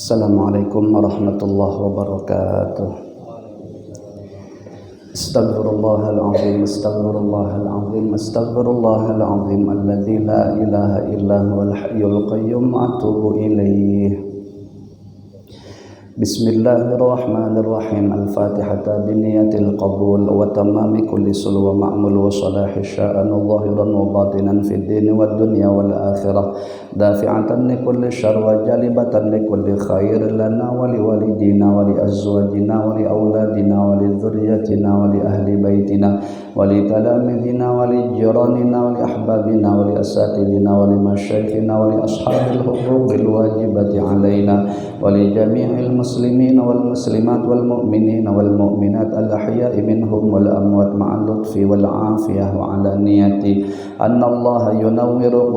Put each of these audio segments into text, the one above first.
Assalamualaikum warahmatullahi wabarakatuh. Astaghfirullahaladzim, astaghfirullahaladzim, astaghfirullahaladzim, alladzi la ilaha illa huwal hayyul qayyum, atubu ilaih. Bismillahirrahmanirrahim. Al-Fatihata biniyatil qabul wa tamami kulli sul wa ma'mul wa salahi sya'an zahiran wa batinan fid dini wad dunya wal akhirah, dafi'atan li kulli syarr wa jalibatan li kulli khair lana wa li walidina wa li azwajina wa li auladina wa li dzurriyyatina wa li ahli baitina wa li talamidina wa li jiranina wa li ahbabina wa li asatidina wa li masyayikhina wa li ashabil huquqil wajibati alaina wa li jami'il muslimin wal muslimat wal mu'minin wal mu'minat al ahya'i minhum wal amwat ma'al lutfi wal afiyah wa ala niyati anna Allah yunawwiru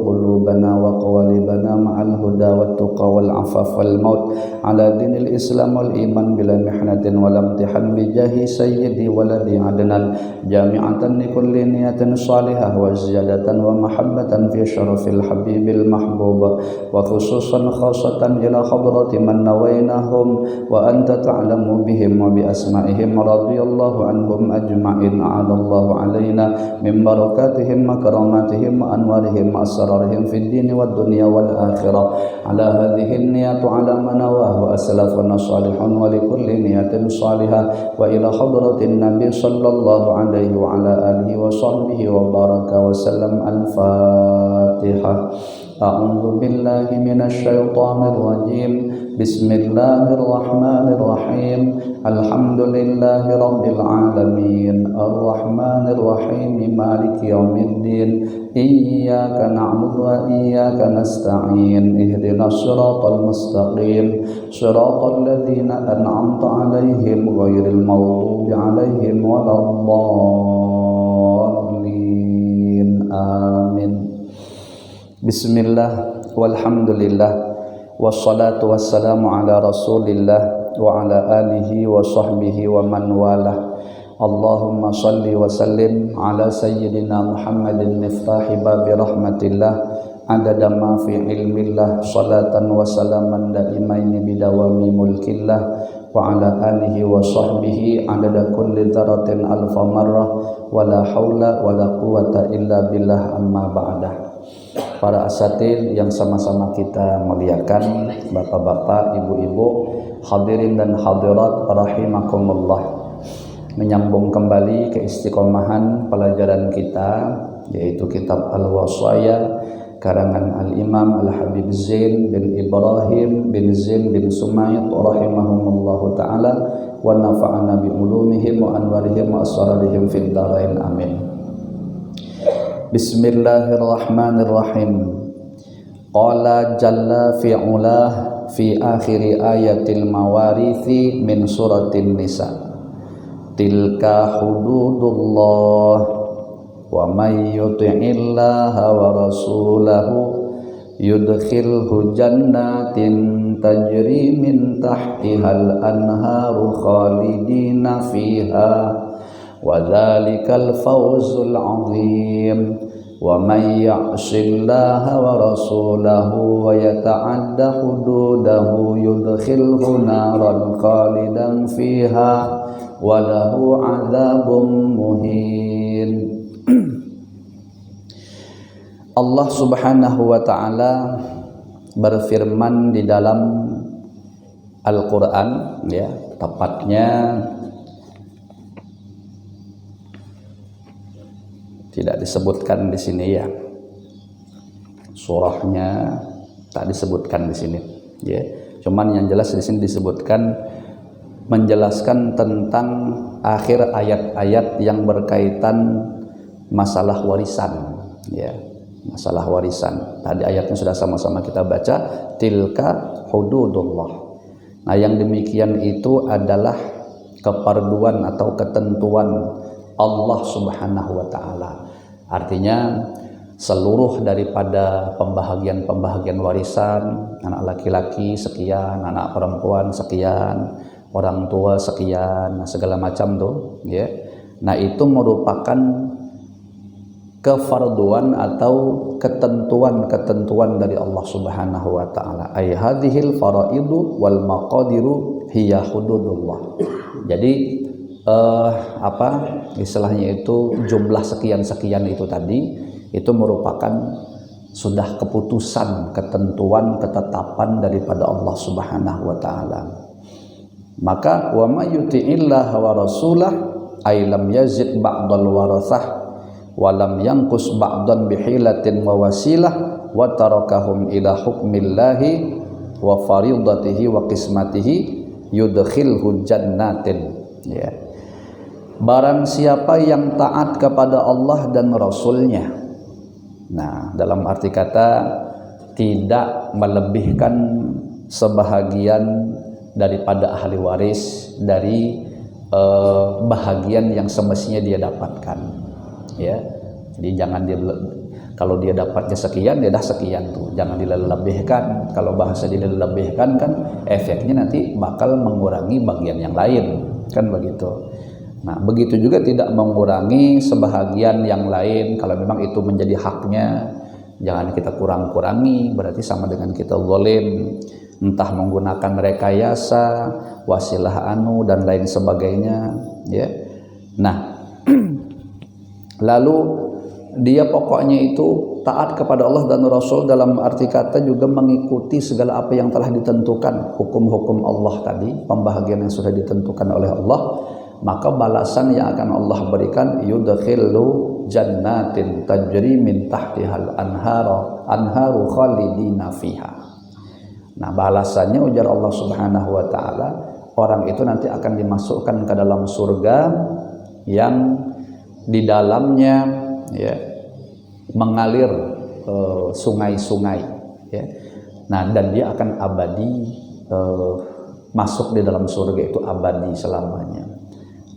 qulubana wa qawalibana ma'al huda wat tuqa wal afaf wal maut ala dinil islam wal iman bila mihnatin wal imtihan bi jahi sayyidi waladi adnan jami'atan li kulli niyatin salihah wa ziyadatan wa mahabbatan fi syarafil habibil mahbub wa khususan khasatan ila hadrati man nawainahum wa anta ta'lamu bihim wa bi asma'ihim radhiyallahu anhum ajma'in a'adallahu alaina min barakatihim makramatihim wa anwarihim asrarihim fid dini wad dunya wal akhirah ala hadhihi niyatu ala manawahu aslafuna salihun wa likulli niyatin salihah wa ila hadratin nabi sallallahu alaihi wa ala alihi wa sahbihi wa baraka wa sallam. Al-Fatihah. A'udzu billahi minasy syaithanir rajim. Bismillahirrahmanirrahim. Alhamdulillahi rabbil alamin. Arrahmanir rahim. Maliki yaumiddin. Iyyaka na'budu wa iyyaka nasta'in. Ihdinas siratal mustaqim. Siratal ladzina an'amta 'alaihim ghairil maghdubi 'alaihim waladdallin. Amin. Bismillah walhamdulillah wassalatu wassalamu ala rasulillah wa ala alihi wa sahbihi wa man walah. Allahumma salli wa sallim ala sayyidina Muhammadin miftahi babi rahmatillah adada ma fi ilmillah salatan wa salaman daimaini bidawami mulkillah wa ala alihi wa sahbihi adada kulli dzaratin alfa marrah wa la haula wa la quwata illa billah amma ba'dah. Para asatid yang sama-sama kita muliakan, bapak-bapak, ibu-ibu, hadirin dan hadirat rahimakumullah. Menyambung kembali ke istiqomahan pelajaran kita, yaitu kitab Al-Wasaya karangan Al-Imam Al-Habib Zain bin Ibrahim bin Zain bin Sumayt rahimahumullahu ta'ala wa nafa'ana bi ulumihim wa anwarihim wa asrarihim fid dharain amin. Bismillahirrahmanirrahim. Qala jalla fi'ulah fi akhiri ayatil mawarithi min suratin nisa. Tilka hududullah wa may yuti'illaha wa rasulahu yudkhilhu jannatin tajri min tahtihal anharu khalidina fiha wa dzalikal fawzul 'azim. Wa may ya'sillaha wa rasulahu wa yata'adda hududahu yudkhilhu naran khalidan fiha wa lahu 'adzabun muhin. Allah Subhanahu wa ta'ala berfirman di dalam Al-Qur'an, ya, tepatnya tidak disebutkan di sini, ya. Surahnya tak disebutkan di sini, ya. Cuman yang jelas di sini disebutkan menjelaskan tentang akhir ayat-ayat yang berkaitan masalah warisan, ya. Masalah warisan. Tadi ayatnya sudah sama-sama kita baca, tilka hududullah. Nah, yang demikian itu adalah keparduan atau ketentuan Allah Subhanahu wa ta'ala. Artinya seluruh daripada pembahagian warisan, anak laki-laki sekian, anak perempuan sekian, orang tua sekian, segala macam tuh, ya. Nah, itu merupakan kefarduan atau ketentuan-ketentuan dari Allah Subhanahu wa taala. Ay hadhil faraidu wal maqadiru hiya hududullah. Jadi apa istilahnya itu jumlah sekian-sekian itu tadi itu merupakan sudah keputusan, ketentuan, ketetapan daripada Allah Subhanahu wa taala. Maka wa may yuti'illaha wa rasulah ay lam yazid ba'dal warathah walam yanqus ba'dan bihilatin wa wasilah wa tarakahum ila hukmillahi wa faridatihi wa qismatihi yudkhilhu jannatin. Ya. Barang siapa yang taat kepada Allah dan Rasulnya, nah dalam arti kata tidak melebihkan sebahagian daripada ahli waris dari bahagian yang semestinya dia dapatkan. Ya, jadi jangan dia, kalau dia dapatnya sekian, dia dah sekian tuh, jangan dilebihkan. Kalau bahasa dilebihkan kan efeknya nanti bakal mengurangi bagian yang lain, kan begitu. Nah, begitu juga tidak mengurangi sebahagian yang lain. Kalau memang itu menjadi haknya, jangan kita kurang-kurangi, berarti sama dengan kita zalim, entah menggunakan rekayasa, wasilah dan lain sebagainya, ya. Nah, lalu dia pokoknya itu taat kepada Allah dan Rasul dalam arti kata juga mengikuti segala apa yang telah ditentukan, hukum-hukum Allah tadi, pembahagian yang sudah ditentukan oleh Allah, maka balasan yang akan Allah berikan yudkhillu jannatin tajri min tahtihal anharu khalidina fiha. Nah, balasannya ujar Allah Subhanahu wa taala, orang itu nanti akan dimasukkan ke dalam surga yang di dalamnya ya mengalir sungai-sungai, ya. Nah, dan dia akan abadi masuk di dalam surga itu abadi selamanya.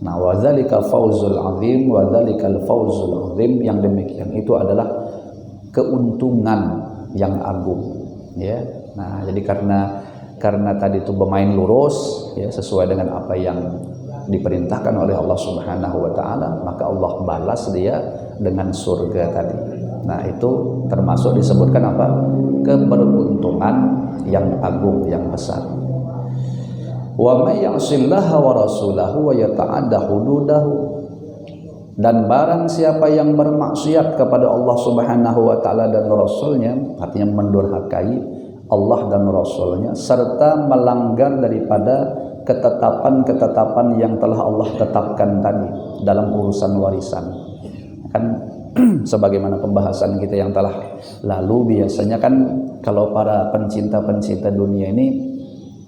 Nah, wadzalika fauzul azim, wadzalikal fauzul azim, yang demikian itu adalah keuntungan yang agung, ya. Nah, jadi karena tadi itu bermain lurus, ya, sesuai dengan apa yang diperintahkan oleh Allah Subhanahu wa taala, maka Allah balas dia dengan surga tadi. Nah, itu termasuk disebutkan apa? Keberuntungan yang agung, yang besar. Wa may ya'sillaha wa rasulahu wa yata'adda hududahu, dan barang siapa yang bermaksiat kepada Allah Subhanahu wa taala dan Rasulnya, artinya mendurhakai Allah dan Rasulnya serta melanggar daripada ketetapan-ketetapan yang telah Allah tetapkan tadi dalam urusan warisan. Kan sebagaimana pembahasan kita yang telah lalu, biasanya kan kalau para pencinta-pencinta dunia ini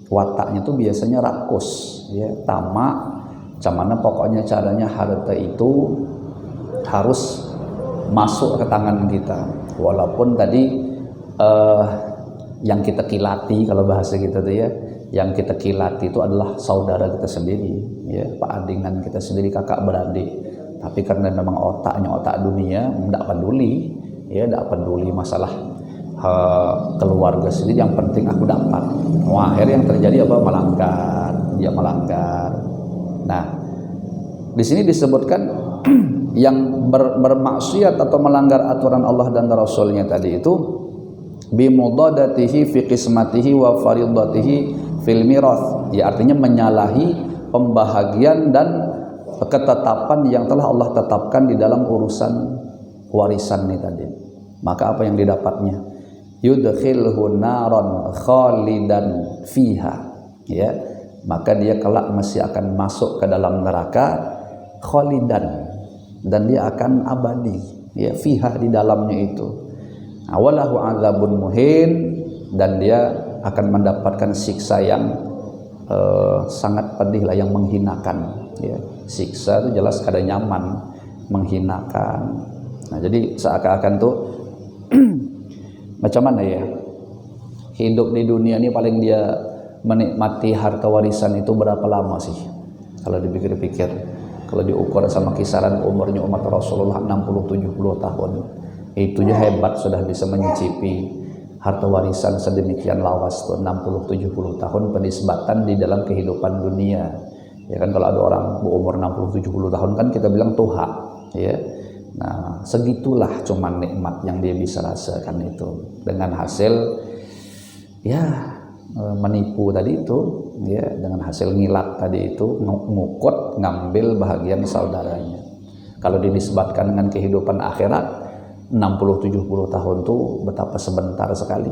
wataknya tuh biasanya rakus, ya, tamak, cuman pokoknya caranya harta itu harus masuk ke tangan kita, walaupun tadi yang kita kilati, kalau bahasa kita tuh ya, yang kita kilati itu adalah saudara kita sendiri, ya, paadingan kita sendiri, kakak beradik. Tapi karena memang otaknya otak dunia, tidak peduli, ya, tidak peduli masalah keluarga sendiri, yang penting aku dapat. Wah, akhirnya yang terjadi apa? Melanggar, dia melanggar. Nah, di sini disebutkan yang bermaksiat atau melanggar aturan Allah dan Rasulnya tadi itu bimudadatihi fi qismatihi wa faridatihi fil mirath, ya, artinya menyalahi pembahagian dan ketetapan yang telah Allah tetapkan di dalam urusan warisan ini tadi. Maka apa yang didapatnya? Yudkhilhu naran khalidan fiha, ya, maka dia kelak masih akan masuk ke dalam neraka khalidan, dan dia akan abadi, ya, fiha, di dalamnya itu. Awalahu azabun muhin, dan dia akan mendapatkan siksa yang sangat pedih lah, yang menghinakan, ya. Siksa itu jelas kada nyaman, menghinakan. Nah, jadi seakan-akan tuh macam mana ya, hidup di dunia ini paling dia menikmati harta warisan itu berapa lama sih kalau dipikir-pikir, kalau diukur sama kisaran umurnya umat Rasulullah 60-70 tahun, itu aja hebat sudah bisa menyicipi harta warisan sedemikian lawas tuh, 60-70 tahun penisbatan di dalam kehidupan dunia. Ya kan, kalau ada orang berumur 60-70 tahun kan kita bilang tuha, ya. Nah, segitulah cuman nikmat yang dia bisa rasakan itu dengan hasil ya menipu tadi itu, ya dengan hasil ngilat tadi itu, ngukut ngambil bahagian saudaranya. Kalau dinisbatkan dengan kehidupan akhirat 60-70 tahun itu betapa sebentar sekali,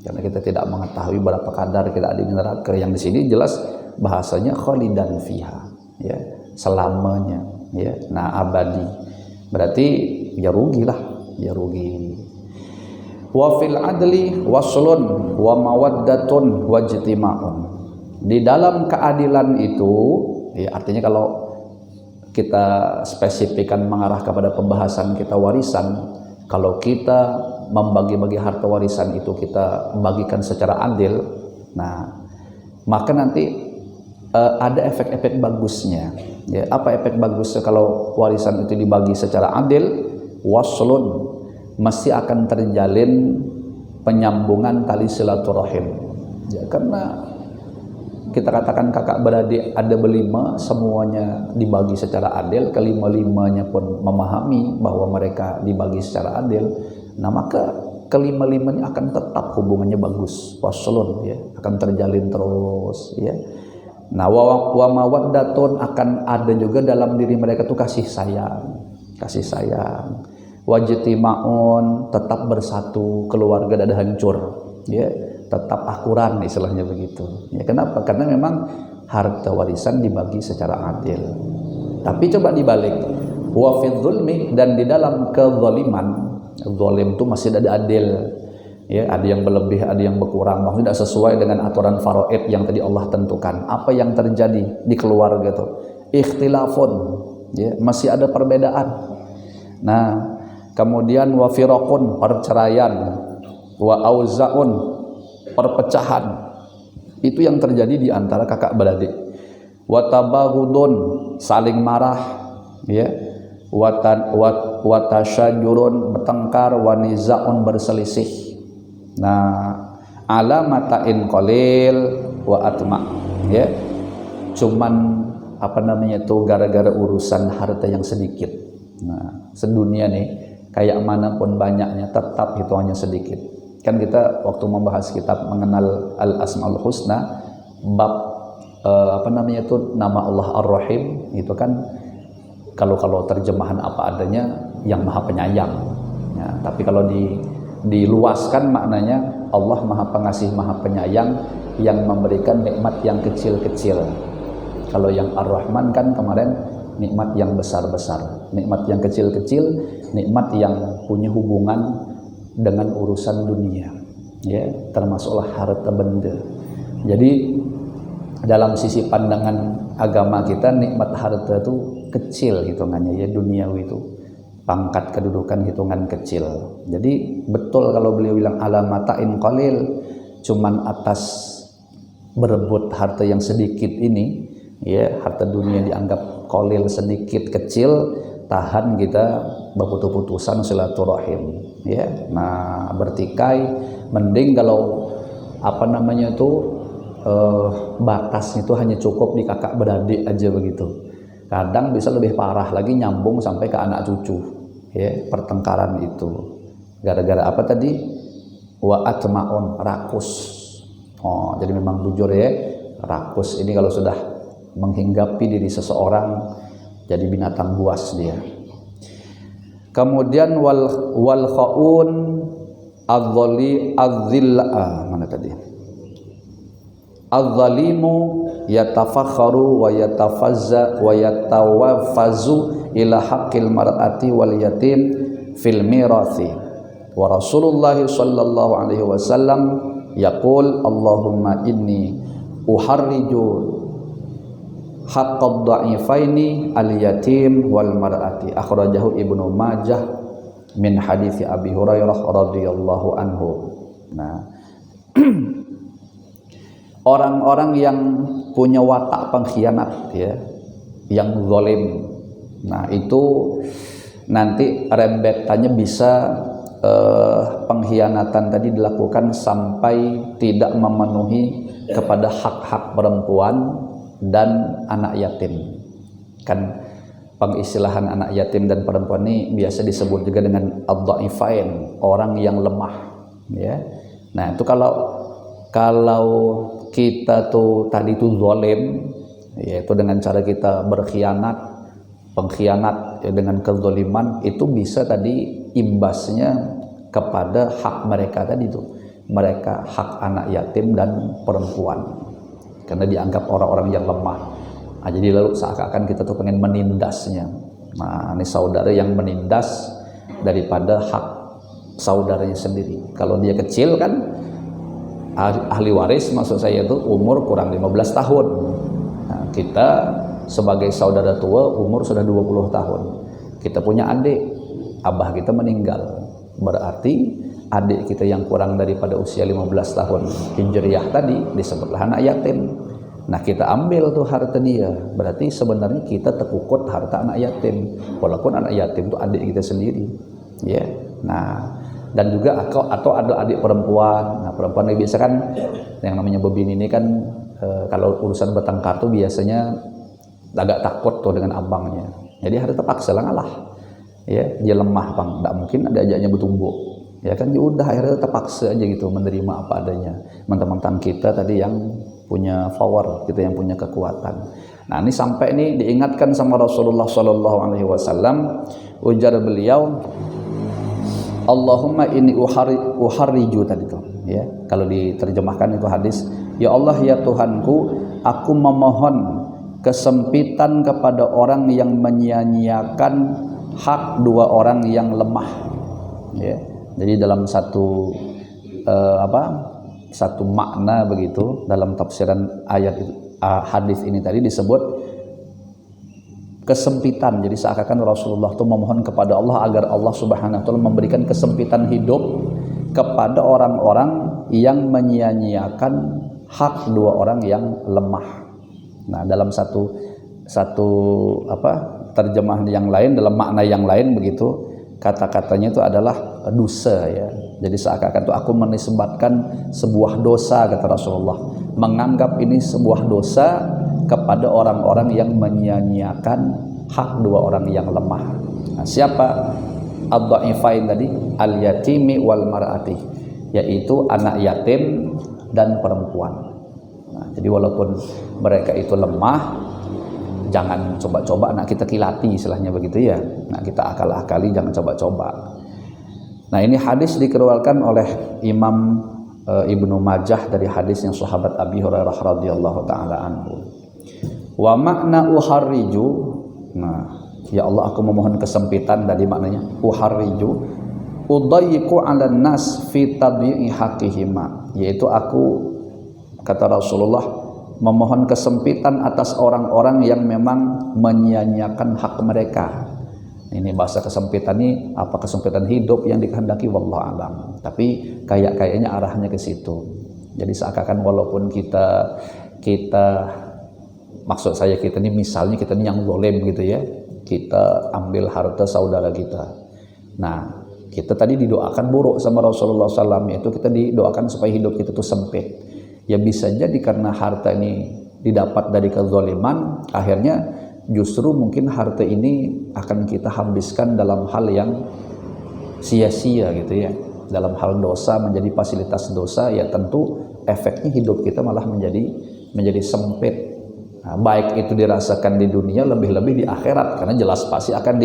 karena kita tidak mengetahui berapa kadar kita ada di neraka. Yang di sini jelas bahasanya khalidan fiha, ya selamanya, ya nah abadi, berarti ya rugilah, ya rugi. Wa fil adli waslun wa mawaddatun wajtima'un. Di dalam keadilan itu, ya artinya kalau kita spesifikkan mengarah kepada pembahasan kita warisan, kalau kita membagi-bagi harta warisan itu kita bagikan secara adil, nah maka nanti ada efek-efek bagusnya. Ya, apa efek bagusnya kalau warisan itu dibagi secara adil? Waslun, mesti akan terjalin penyambungan tali silaturahim. Ya, karena kita katakan kakak beradik ada berlima, semuanya dibagi secara adil, kelima-limanya pun memahami bahwa mereka dibagi secara adil, nah maka kelima-limanya akan tetap hubungannya bagus, waslun, ya akan terjalin terus, ya. Nah wa mawaddatun, akan ada juga dalam diri mereka tuh kasih sayang, wajtima'un, tetap bersatu, keluarga tidak hancur, ya tetap akuran istilahnya begitu. Ya kenapa? Karena memang harta warisan dibagi secara adil. Tapi coba dibalik, wa fi dzulmi, dan di dalam kezaliman, zalim itu masih ada adil. Ya, ada yang berlebih, ada yang berkurang, maksudnya tidak sesuai dengan aturan faraid yang tadi Allah tentukan. Apa yang terjadi di keluarga itu? Ikhtilafun, ya, masih ada perbedaan. Nah, kemudian wa firaqun, perceraian, wa auzaun, perpecahan. Itu yang terjadi di antara kakak beradik. Wa tabaghudun, saling marah, ya. Wa tasyajurun, bertengkar, wa nizaun, berselisih. Nah, alamatain qalil wa atma, ya. Cuman apa namanya itu gara-gara urusan harta yang sedikit. Nah, sedunia nih kayak manapun banyaknya tetap hitungannya sedikit. Kan kita waktu membahas kitab mengenal Al-Asmaul Husna, bab apa namanya itu nama Allah Ar-Rahim, itu kan kalau terjemahan apa adanya yang Maha Penyayang. Ya, tapi kalau diluaskan maknanya Allah Maha Pengasih Maha Penyayang yang memberikan nikmat yang kecil-kecil. Kalau yang Ar-Rahman kan kemarin nikmat yang besar-besar, nikmat yang kecil-kecil, nikmat yang punya hubungan dengan urusan dunia, ya termasuklah harta benda. Jadi dalam sisi pandangan agama kita, nikmat harta itu kecil hitungannya, ya duniawi itu, pangkat kedudukan hitungan kecil. Jadi betul kalau beliau bilang alamatain qalil, cuman atas berebut harta yang sedikit ini, ya harta dunia dianggap qalil, sedikit, kecil, tahan kita berputus-putusan silaturahim, ya. Nah, bertikai, mending kalau apa namanya itu batasnya itu hanya cukup di kakak beradik aja begitu. Kadang bisa lebih parah lagi, nyambung sampai ke anak cucu, ya pertengkaran itu gara-gara apa tadi? Wa atmaun, rakus. Oh, jadi memang bujur ya, rakus ini kalau sudah menghinggapi diri seseorang jadi binatang buas dia. Kemudian wal khaun adzali adzilla, mana tadi? Adzalimu yatafakharu wa yatafazza wa yatawaffazu ila haqqil mar'ati wal yatim fil mirathi. Wa Rasulullah sallallahu alaihi wasallam yaqul Allahumma inni uharriju haqqad dha'ifaini al-yatim wal mar'ati. Akhrajahu Ibnu Majah min hadithi Abi Hurairah radhiyallahu anhu. Nah, orang-orang yang punya watak pengkhianat, ya, yang zalim, nah itu nanti rembetannya bisa pengkhianatan tadi dilakukan sampai tidak memenuhi kepada hak-hak perempuan dan anak yatim. Kan pengistilahan anak yatim dan perempuan ini biasa disebut juga dengan ad-dhaifain, orang yang lemah, ya. Nah, itu kalau kita tuh tadi tuh zalim, yaitu dengan cara kita pengkhianat ya, dengan kezaliman, itu bisa tadi imbasnya kepada hak mereka tadi tuh, mereka hak anak yatim dan perempuan, karena dianggap orang-orang yang lemah. Nah, jadi lalu seakan-akan kita tuh pengen menindasnya. Nah, ini saudara yang menindas daripada hak saudaranya sendiri. Kalau dia kecil kan, ahli waris maksud saya itu umur kurang 15 tahun. Nah, kita sebagai saudara tua umur sudah 20 tahun. Kita punya adik, abah kita meninggal. Berarti adik kita yang kurang daripada usia 15 tahun hijriah tadi disebutlah anak yatim. Nah, kita ambil tuh harta dia, berarti sebenarnya kita terkukut harta anak yatim, walaupun anak yatim itu adik kita sendiri, ya. Nah, dan juga atau ada adik perempuan. Nah, perempuan ini biasa kan yang namanya bebini ini kan kalau urusan bertengkar tuh biasanya agak takut tuh dengan abangnya, jadi harus terpaksa lah ngalah, ya. Dia lemah bang, tidak mungkin ada ajaknya bertumbuk, ya kan. Ya udah, akhirnya terpaksa aja gitu menerima apa adanya. Teman-teman kita tadi yang punya power, kita yang punya kekuatan. Nah, ini sampai ini diingatkan sama Rasulullah Shallallahu Alaihi Wasallam, ujar beliau, Allahumma inni uharriju tadi tuh, ya. Kalau diterjemahkan itu hadis, ya Allah ya Tuhanku, aku memohon kesempitan kepada orang yang menyia-nyiakan hak dua orang yang lemah, ya. Jadi dalam satu satu makna begitu dalam tafsiran ayat hadis ini tadi disebut kesempitan. Jadi seakan-akan Rasulullah itu memohon kepada Allah agar Allah Subhanahu wa taala memberikan kesempitan hidup kepada orang-orang yang menyia-nyiakan hak dua orang yang lemah. Nah, dalam satu terjemahan yang lain, dalam makna yang lain begitu, kata-katanya itu adalah dosa, ya. Jadi seakan-akan itu aku menisbatkan sebuah dosa, kata Rasulullah, menganggap ini sebuah dosa kepada orang-orang yang menyia-nyiakan hak dua orang yang lemah. Nah, siapa ad-dhaifain tadi? Al-yatimi wal mar'ati, yaitu anak yatim dan perempuan. Nah, jadi walaupun mereka itu lemah, jangan coba-coba nak kita kilati, istilahnya begitu, ya. Nah, kita akal-akali, jangan coba-coba. Nah, ini hadis dikeluarkan oleh Imam Ibnu Majah dari hadis yang sahabat Abi Hurairah radhiyallahu taala anhu. Wa makna uharriju, nah, ya Allah aku memohon kesempitan, dari maknanya uharriju, udayyiqu 'alan nas fi tadyi'i haqqihima, yaitu aku, kata Rasulullah, memohon kesempitan atas orang-orang yang memang menyia-nyiakan hak mereka. Ini bahasa kesempitan ini apa? Kesempitan hidup yang dikehendaki, wallahu alam. Tapi kayaknya arahnya ke situ. Jadi seakan-akan walaupun kita maksud saya kita ini, misalnya kita ini yang zalim gitu, ya. Kita ambil harta saudara kita. Nah, kita tadi didoakan buruk sama Rasulullah SAW, yaitu kita didoakan supaya hidup kita tuh sempit. Ya bisa jadi karena harta ini didapat dari kezaliman, akhirnya justru mungkin harta ini akan kita habiskan dalam hal yang sia-sia gitu, ya. Dalam hal dosa, menjadi fasilitas dosa, ya tentu efeknya hidup kita malah menjadi sempit. Nah, baik itu dirasakan di dunia, lebih-lebih di akhirat, karena jelas pasti akan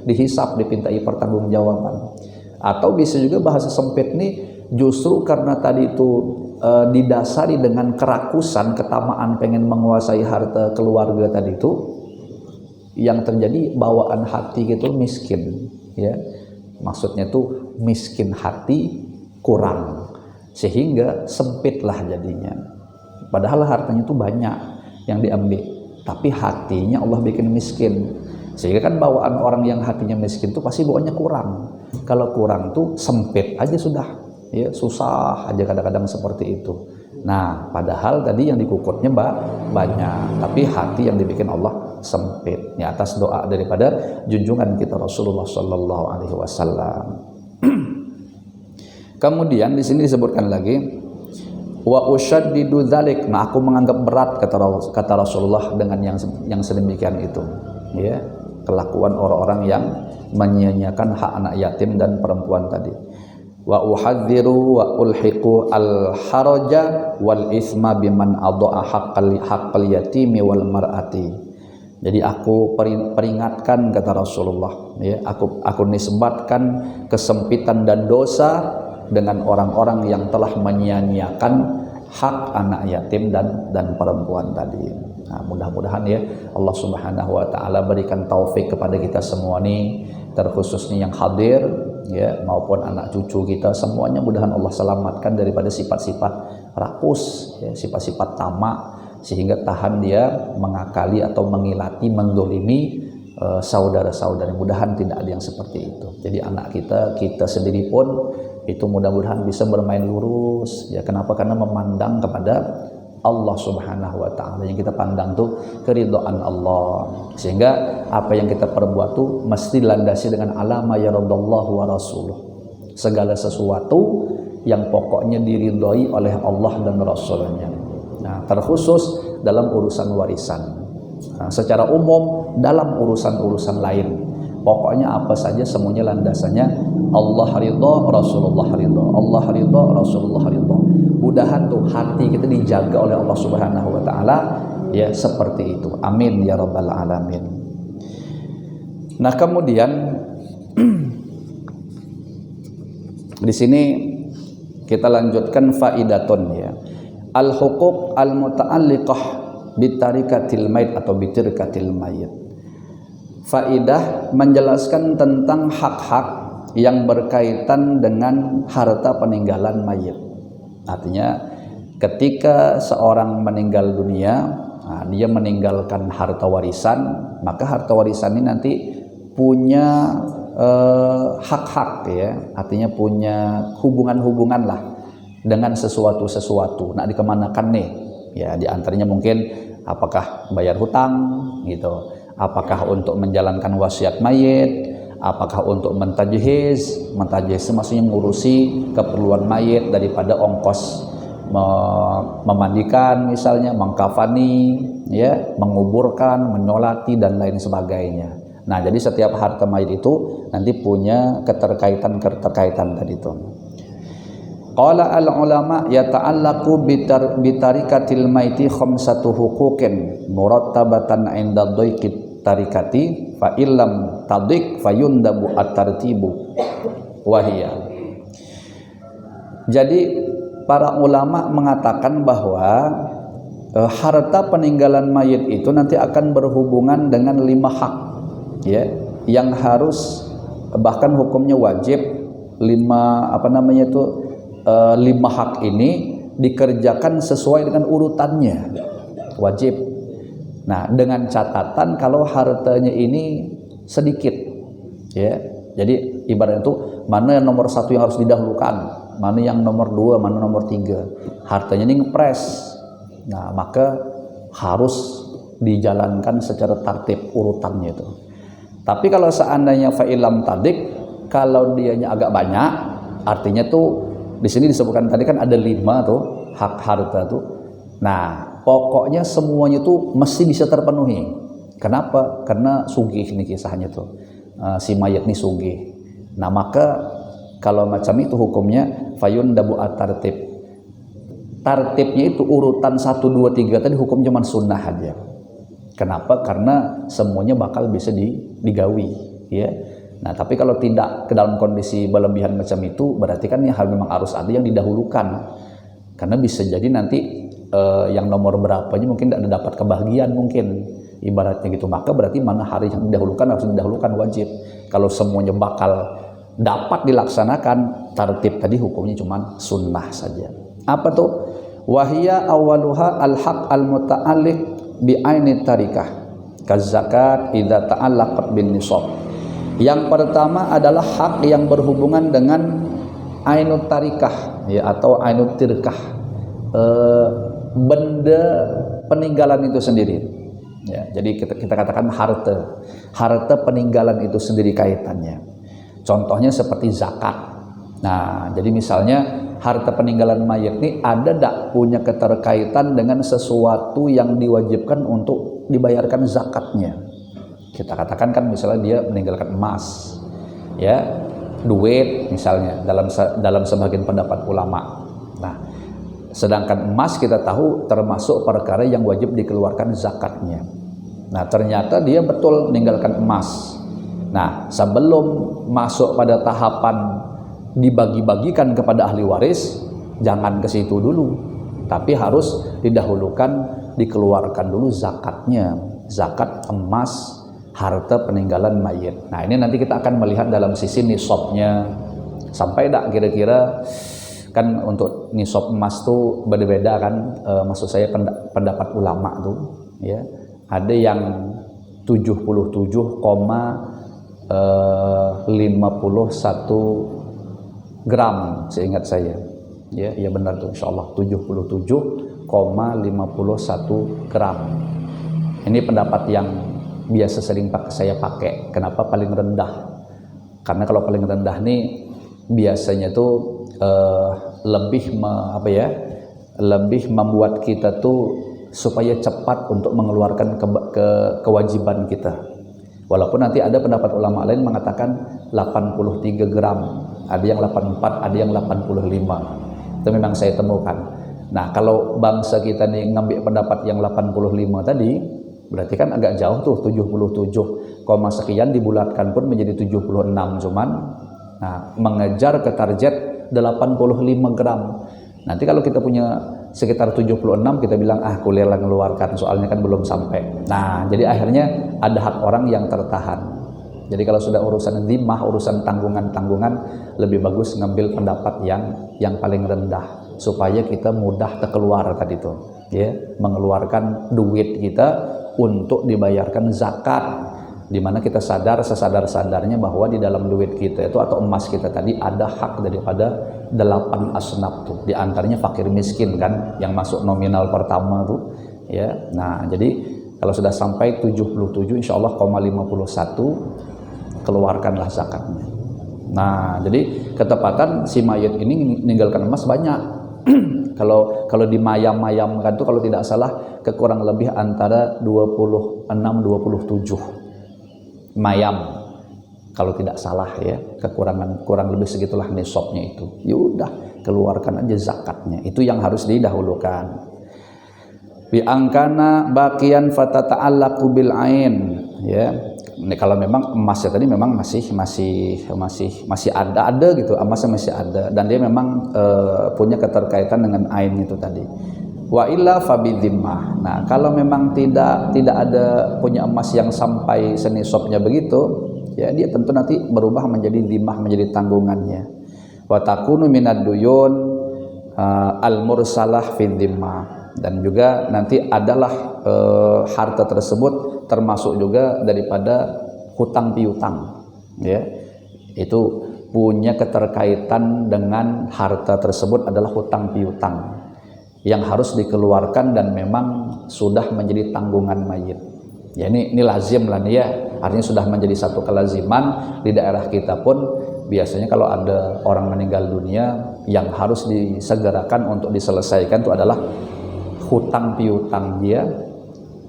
dihisap, dipintai pertanggungjawaban. Atau bisa juga bahasa sempit ini justru karena tadi itu didasari dengan kerakusan, ketamaan pengen menguasai harta keluarga tadi itu, yang terjadi bawaan hati gitu miskin, ya. Maksudnya tuh miskin hati, kurang, sehingga sempitlah jadinya. Padahal hartanya tuh banyak yang diambil, tapi hatinya Allah bikin miskin. Sehingga kan bawaan orang yang hatinya miskin tuh pasti bawaannya kurang. Kalau kurang tuh sempit aja sudah, ya, susah aja kadang-kadang seperti itu. Nah, padahal tadi yang dikukutnya banyak, tapi hati yang dibikin Allah sempit. Ya, atas doa daripada junjungan kita Rasulullah Sallallahu Alaihi Wasallam. Kemudian di sini disebutkan lagi, wa usyaddidu dzalik. Nah, aku menganggap berat, kata Rasulullah, dengan yang sedemikian itu. Ya, kelakuan orang-orang yang menyia-nyiakan hak anak yatim dan perempuan tadi. Wa uhadziru wa ulhiqu al haraja wal isma biman adha'a haqqal yatimi wal mar'ati. Jadi aku peringatkan, kata Rasulullah, ya, aku nisbatkan kesempitan dan dosa dengan orang-orang yang telah menyia-nyiakan hak anak yatim dan perempuan tadi. Nah, mudah-mudahan ya Allah Subhanahu wa taala berikan taufik kepada kita semua nih, terkhususnya yang hadir ya maupun anak cucu kita semuanya, mudahan Allah selamatkan daripada sifat-sifat rakus ya, sifat-sifat tamak, sehingga tahan dia mengakali atau mengilati, mendolimi saudara-saudari. Mudahan tidak ada yang seperti itu. Jadi anak kita sendiri pun itu mudah-mudahan bisa bermain lurus ya. Kenapa? Karena memandang kepada Allah Subhanahu wa taala. Yang kita pandang tuh keridhaan Allah, sehingga apa yang kita perbuat tuh mesti landasi dengan alama ya radallahu wa rasuluh. Segala sesuatu yang pokoknya diridhoi oleh Allah dan Rasulnya. Nah, terkhusus dalam urusan warisan. Nah, secara umum dalam urusan-urusan lain, pokoknya apa saja semuanya landasannya Allah ridha, Rasulullah ridha, Allah ridha, Rasulullah ridha. Mudahan tuh hati kita dijaga oleh Allah Subhanahu wa taala ya seperti itu. Amin ya rabbal alamin. Nah, kemudian di sini kita lanjutkan faidatun ya. Al-huquq al-muta'alliqah bitarikatil mayit atau bitirkatil mayit. Faidah menjelaskan tentang hak-hak yang berkaitan dengan harta peninggalan mayit. Artinya ketika seorang meninggal dunia, nah, dia meninggalkan harta warisan, maka harta warisan ini nanti punya hak-hak ya, artinya punya hubungan-hubungan lah dengan sesuatu-sesuatu. Nah, dikemanakan nih? Ya, diantaranya mungkin apakah bayar hutang gitu, apakah untuk menjalankan wasiat mayit, apakah untuk mentajhiz maksudnya mengurusi keperluan mayit daripada ongkos memandikan misalnya, mengkafani ya, menguburkan, menyolati dan lain sebagainya. Nah, jadi setiap harta mayit itu nanti punya keterkaitan tadi itu. Qala al-ulama yata'allaqu bitarikatil maiti khamsatu huquqin murattabatan 'inda dhaiqit tarikati fa illam tadhiq fayundabu at-tartibu wahia. Jadi para ulama mengatakan bahwa harta peninggalan mayit itu nanti akan berhubungan dengan 5 hak ya, yang harus bahkan hukumnya wajib 5 hak ini dikerjakan sesuai dengan urutannya, wajib. Nah, dengan catatan kalau hartanya ini sedikit ya. Jadi ibaratnya itu mana yang nomor 1 yang harus didahulukan, mana yang nomor 2, mana nomor 3. Hartanya ini ngepres. Nah, maka harus dijalankan secara tertib urutannya itu. Tapi kalau seandainya fa'ilam tadik, kalau dianya agak banyak, artinya tuh di sini disebutkan tadi kan ada 5 tuh hak harta tuh. Nah, pokoknya semuanya tuh mesti bisa terpenuhi. Kenapa? Karena sugih nih kisahnya tuh. Si mayat nih sugih. Nah, maka kalau macam itu hukumnya fayundabu at-tartib. Tartibnya itu urutan 1 2 3 tadi hukum cuman sunnah aja. Kenapa? Karena semuanya bakal bisa digawi, ya. Nah, tapi kalau tidak ke dalam kondisi berlebihan macam itu, berarti kan ya memang harus ada yang didahulukan. Karena bisa jadi nanti yang nomor berapanya mungkin tidak dapat kebahagiaan mungkin, ibaratnya gitu. Maka berarti mana hari yang didahulukan harus didahulukan wajib. Kalau semuanya bakal dapat dilaksanakan, tertib tadi hukumnya cuma sunnah saja. Apa tuh? Wahia awaluha al-haq al-muta'alliq bi'aini tarikah kazakat idza ta'allaqat bin nisab. Yang pertama adalah hak yang berhubungan dengan ainut tarikah ya, atau ainut tirkah, benda peninggalan itu sendiri ya. Jadi kita katakan harta peninggalan itu sendiri kaitannya. Contohnya seperti zakat. Nah, jadi misalnya harta peninggalan mayat ini ada tak punya keterkaitan dengan sesuatu yang diwajibkan untuk dibayarkan zakatnya. Kita katakan kan misalnya dia meninggalkan emas, ya, duit misalnya dalam sebagian pendapat ulama. Nah, sedangkan emas kita tahu termasuk perkara yang wajib dikeluarkan zakatnya. Nah, ternyata dia betul meninggalkan emas. Nah, sebelum masuk pada tahapan dibagi-bagikan kepada ahli waris, jangan ke situ dulu, tapi harus didahulukan dikeluarkan dulu zakatnya, zakat emas, harta peninggalan mayit. Nah, ini nanti kita akan melihat dalam sisi nisabnya, sampai tak kira-kira kan untuk nisab emas tuh berbeda kan, maksud saya pendapat ulama tuh, ya, ada yang 77,51 gram seingat saya, ya benar tuh, insyaallah 77,51 gram. Ini pendapat yang biasa sering saya pakai. Kenapa paling rendah? Karena kalau paling rendah nih biasanya tuh lebih membuat kita tuh supaya cepat untuk mengeluarkan kewajiban kita. Walaupun nanti ada pendapat ulama lain mengatakan 83 gram, ada yang 84, ada yang 85. Itu memang saya temukan. Nah, kalau bangsa kita nih ngambil pendapat yang 85 tadi, berarti kan agak jauh tuh, 77, sekian dibulatkan pun menjadi 76 cuman. Nah, mengejar ke target 85 gram. Nanti kalau kita punya sekitar 76, kita bilang kuliah mengeluarkan, soalnya kan belum sampai. Nah, jadi akhirnya ada hak orang yang tertahan. Jadi kalau sudah urusan dhimah, urusan tanggungan-tanggungan, lebih bagus ngambil pendapat yang paling rendah supaya kita mudah terkeluar tadi itu, ya, mengeluarkan duit kita untuk dibayarkan zakat, di mana kita sesadar-sadarnya bahwa di dalam duit kita itu atau emas kita tadi ada hak daripada 8 asnaf tuh, di antaranya fakir miskin kan, yang masuk nominal pertama tuh, ya. Nah, jadi kalau sudah sampai 77 insyaallah 51 keluarkanlah zakatnya. Nah, jadi ketepatan si mayit ini meninggalkan emas banyak. Kalau dimayam-mayamkan tuh kalau tidak salah kurang lebih antara 26-27 mayam. Kalau tidak salah ya, kurang lebih segitulah nisabnya itu. Ya udah, keluarkan aja zakatnya. Itu yang harus didahulukan. Bi angkana baqiyan fatata'allaqu bil ain, ya. Ini kalau memang emasnya tadi memang masih ada gitu, emasnya masih ada dan dia memang punya keterkaitan dengan ain itu tadi. Wa illa fabidzimmah. Nah, kalau memang tidak ada punya emas yang sampai senisabnya begitu, ya dia tentu nanti berubah menjadi dhimmah, menjadi tanggungannya. Wa takunu minad duyun al mursalah fi dhimmah. Dan juga nanti adalah harta tersebut termasuk juga daripada hutang piutang, ya, itu punya keterkaitan dengan harta tersebut adalah hutang piutang yang harus dikeluarkan dan memang sudah menjadi tanggungan mayit. Ya, ini lazim lah nih ya, artinya sudah menjadi satu kelaziman di daerah kita pun. Biasanya kalau ada orang meninggal dunia yang harus disegerakan untuk diselesaikan itu adalah hutang piutang dia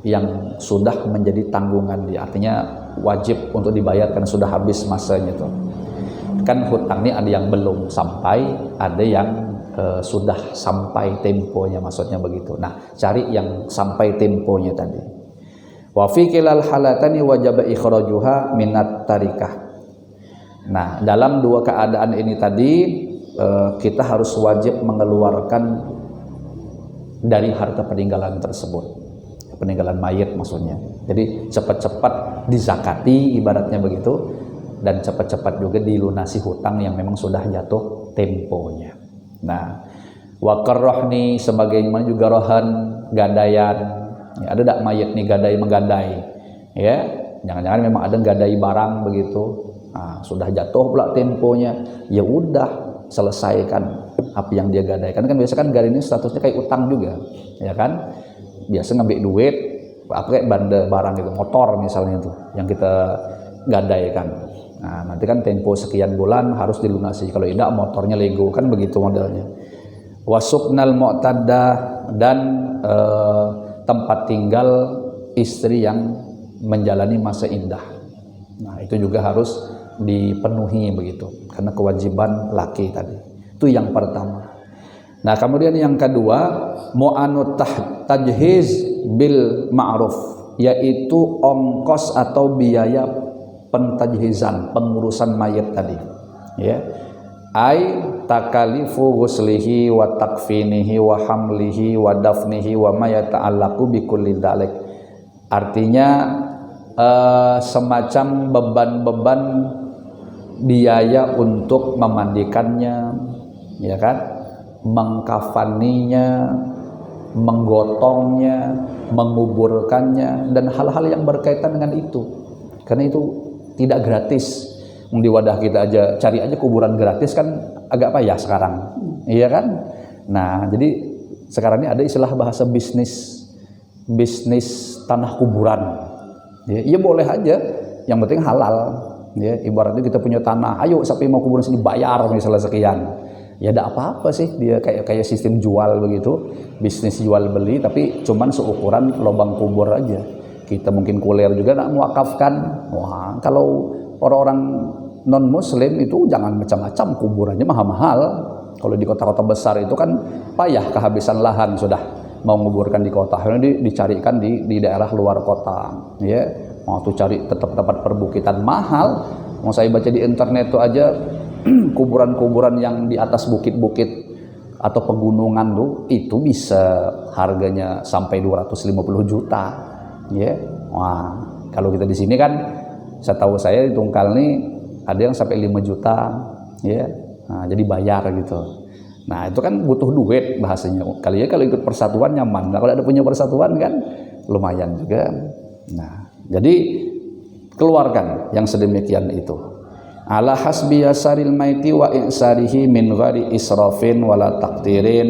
yang sudah menjadi tanggungan dia, artinya wajib untuk dibayarkan, sudah habis masanya itu. Kan hutang ini ada yang belum sampai, ada yang sudah sampai temponya, maksudnya begitu. Nah, cari yang sampai temponya tadi. Wa fi kilal halatani wajaba ikhrajuha minat tarikah. Nah, dalam dua keadaan ini tadi kita harus wajib mengeluarkan dari harta peninggalan tersebut, peninggalan mayit maksudnya. Jadi cepat-cepat dizakati ibaratnya begitu, dan cepat-cepat juga dilunasi hutang yang memang sudah jatuh temponya. Nah, wa qarrahni sebagaimana juga rohan gadaian. Ya, ada tak mayit nih gadai-menggadai, ya, jangan-jangan memang ada gadai barang begitu. Nah, sudah jatuh pula temponya, ya udah selesaikan apa yang dia gadaikan. Kan biasa kan gadai ini statusnya kayak utang juga, ya kan, biasa ngambil duit pakai benda barang gitu, motor misalnya itu yang kita gadaikan. Nah, nanti kan tempo sekian bulan harus dilunasi, kalau tidak motornya lego, kan begitu modelnya. Wasuknal mu'taddah, dan tempat tinggal istri yang menjalani masa indah. Nah, itu juga harus dipenuhi begitu, karena kewajiban laki tadi. Itu yang pertama. Nah, kemudian yang kedua, mu'anut tajhiz bil ma'ruf, yaitu ongkos atau biaya pentajhizan, pengurusan mayat tadi. Ya. Ai takalifu ghuslihi wa takfinihi wa hamlihi wa dafnihi wa ma yata'allaqu bi kulli dzalik. Artinya semacam beban-beban biaya untuk memandikannya, ya kan, mengkafaninya, menggotongnya, menguburkannya, dan hal-hal yang berkaitan dengan itu. Karena itu tidak gratis. Di wadah kita aja cari aja kuburan gratis kan agak payah sekarang, iya kan? Nah, jadi sekarang ini ada istilah bahasa bisnis tanah kuburan. Ya boleh aja, yang penting halal. Ya, ibaratnya kita punya tanah, ayo siapa yang mau kuburan sini bayar misalnya sekian. Ya ada apa-apa sih, dia kayak sistem jual begitu, bisnis jual beli, tapi cuman seukuran lubang kubur aja. Kita mungkin kuliah juga nak mewakafkan. Wah, kalau orang-orang non muslim itu jangan macam-macam, kuburannya mahal-mahal. Kalau di kota-kota besar itu kan payah, kehabisan lahan sudah mau menguburkan di kota, karena dicarikan di daerah luar kota. Ya, mau tuh cari tempat perbukitan mahal. Mau saya baca di internet tuh aja kuburan-kuburan yang di atas bukit-bukit atau pegunungan tuh itu bisa harganya sampai 250 juta. Ya, wah kalau kita di sini kan, setahu saya di Tungkal nih ada yang sampai 5 juta, ya. Nah, jadi bayar gitu. Nah, itu kan butuh duit bahasanya. Kali ya kalau ikut persatuan nyaman. Nah, kalau ada punya persatuan kan lumayan juga. Nah, jadi keluarkan yang sedemikian itu. Ala hasbi yasaril maiti wa insarihi min ghairi israfin wala taqtirin.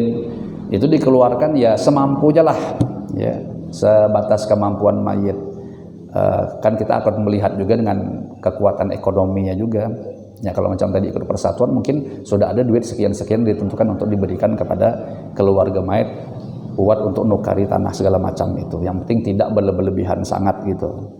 Itu dikeluarkan ya semampunya lah, ya, sebatas kemampuan mayit. Kan kita akan melihat juga dengan kekuatan ekonominya juga. Ya, kalau macam tadi ikut persatuan mungkin sudah ada duit sekian-sekian ditentukan untuk diberikan kepada keluarga mayit buat untuk nukari tanah segala macam itu. Yang penting tidak berlebihan sangat gitu.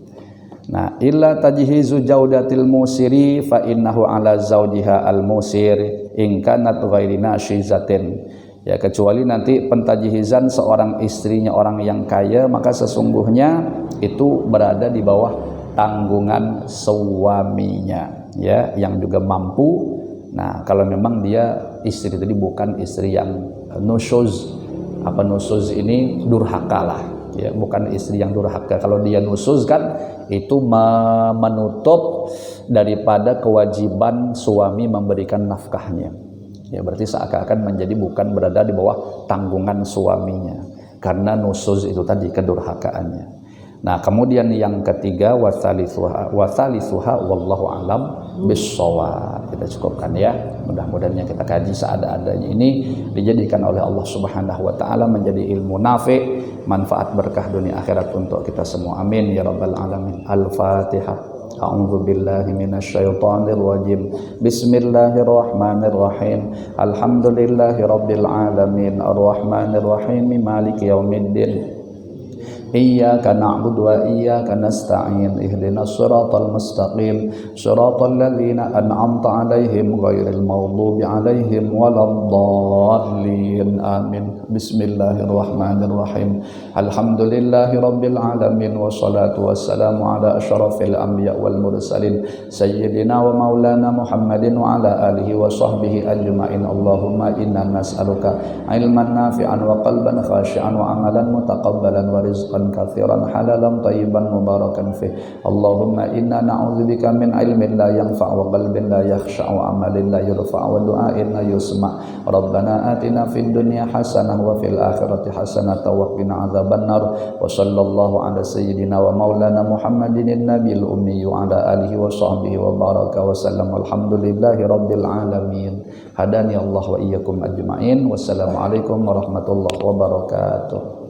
Nah, illa tajhizu jaudatil musiri fa innahu ala zaujiha al musir in kanat ghairi nashizatin. Ya, kecuali nanti pentajhizan seorang istrinya orang yang kaya, maka sesungguhnya itu berada di bawah tanggungan suaminya, ya, yang juga mampu. Nah, kalau memang dia istri tadi bukan istri yang nusyuz. Apa nusyuz ini? Durhaka lah, ya, bukan istri yang durhaka. Kalau dia nusyuz kan itu menutup daripada kewajiban suami memberikan nafkahnya. Ya, berarti seakan-akan menjadi bukan berada di bawah tanggungan suaminya karena nusyuz itu tadi, kedurhakaannya. Nah, kemudian yang ketiga wasalisuha wallahu alam bissawab. Kita cukupkan ya. Mudah-mudahan yang kita kaji seada-adanya ini dijadikan oleh Allah Subhanahu wa taala menjadi ilmu nafi', manfaat berkah dunia akhirat untuk kita semua. Amin ya rabbal alamin. Al-Fatihah. A'udzu billahi minasyaitonir rajim. Bismillahirrahmanirrahim. Alhamdulillahirabbil alamin. Arrahmanir rahim. Maliki yaumiddin. Iyyaka na'budu wa iyyaka nasta'in. Ihdinas siratal mustaqim. Siratal ladzina an'amta 'alaihim ghairil maghdubi 'alaihim waladdallin. Amin. Bismillahirrahmanirrahim. Alhamdulillahirabbil alamin wassalatu wassalamu ala asyrafil anbiya wal mursalin sayyidina wa maulana Muhammadin wa ala alihi wa sahbihi ajma'in. Allahumma inna nas'aluka ilman nafi'an wa qalban khashi'an wa amalan mutaqabbalan wa rizqan katsiran halalan thayyiban mubarakan fih. Allahumma inna na'udzubika min ilmin la yanfa' wa qalbin la yakhsha' wa amalin la yurfa' wa du'ain la yusma'. Rabbana atina fid dunya hasanah wa fil akhirati hasanah wa qina adzabannar. Wa sallallahu ala sayyidina wa maulana Muhammadin nabiyil ummi wa ala alihi wa sahbihi wa baraka wa sallam. Alhamdulillahi rabbil alamin. Hadani Allah wa iyyakum ajma'in. Wassalamualaikum warahmatullahi wabarakatuh.